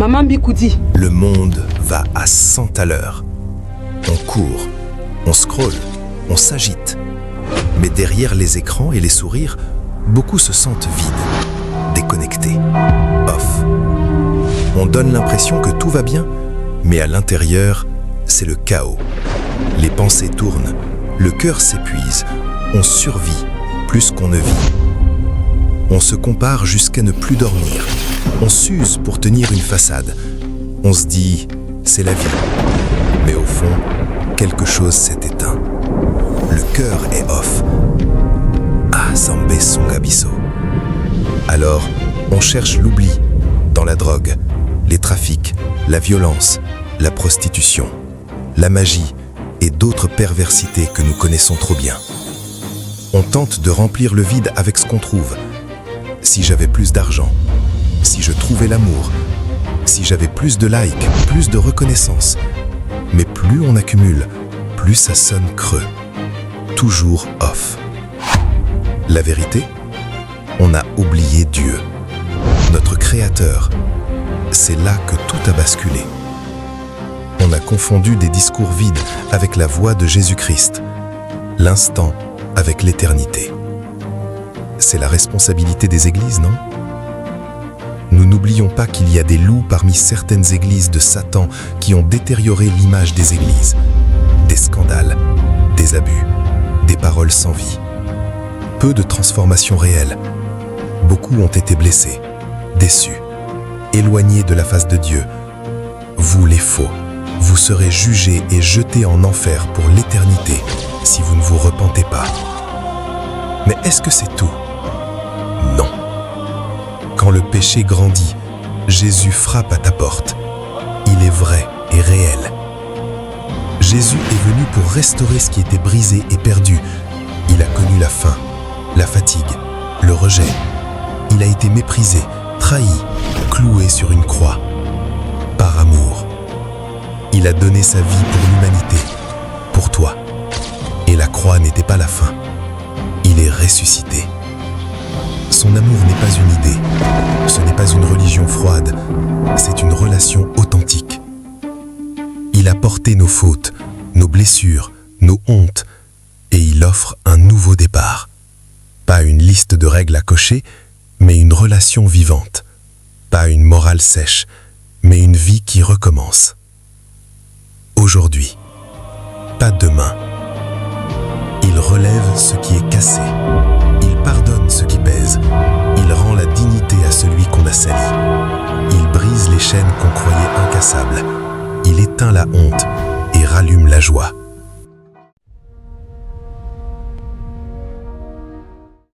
Maman Bikoudi. Le monde va à 100 à l'heure. On court, on scrolle, on s'agite. Mais derrière les écrans et les sourires, beaucoup se sentent vides, déconnectés, off. On donne l'impression que tout va bien, mais à l'intérieur, c'est le chaos. Les pensées tournent, le cœur s'épuise, on survit plus qu'on ne vit. On se compare jusqu'à ne plus dormir. On s'use pour tenir une façade. On se dit, c'est la vie. Mais au fond, quelque chose s'est éteint. Le cœur est off. Ah, Zambé Songabiso. Alors, on cherche l'oubli dans la drogue, les trafics, la violence, la prostitution, la magie et d'autres perversités que nous connaissons trop bien. On tente de remplir le vide avec ce qu'on trouve. Si j'avais plus d'argent, si je trouvais l'amour, si j'avais plus de likes, plus de reconnaissance. Mais plus on accumule, plus ça sonne creux. Toujours off. La vérité, on a oublié Dieu, notre Créateur. C'est là que tout a basculé. On a confondu des discours vides avec la voix de Jésus-Christ, l'instant avec l'éternité. C'est la responsabilité des églises, non? Nous n'oublions pas qu'il y a des loups parmi certaines églises de Satan qui ont détérioré l'image des églises. Des scandales, des abus, des paroles sans vie. Peu de transformations réelles. Beaucoup ont été blessés, déçus, éloignés de la face de Dieu. Vous les faux, vous serez jugés et jetés en enfer pour l'éternité si vous ne vous repentez pas. Mais est-ce que c'est tout? Non. Quand le péché grandit, Jésus frappe à ta porte. Il est vrai et réel. Jésus est venu pour restaurer ce qui était brisé et perdu. Il a connu la faim, la fatigue, le rejet. Il a été méprisé, trahi, cloué sur une croix. Par amour. Il a donné sa vie pour l'humanité, pour toi. Et la croix n'était pas la fin. Il est ressuscité. Son amour n'est pas une idée, ce n'est pas une religion froide, c'est une relation authentique. Il a porté nos fautes, nos blessures, nos hontes, et il offre un nouveau départ. Pas une liste de règles à cocher, mais une relation vivante. Pas une morale sèche, mais une vie qui recommence. Aujourd'hui, pas demain. Il relève ce qui est cassé. Il pardonne ce qui pèse. Il rend la dignité à celui qu'on a sali. Il brise les chaînes qu'on croyait incassables. Il éteint la honte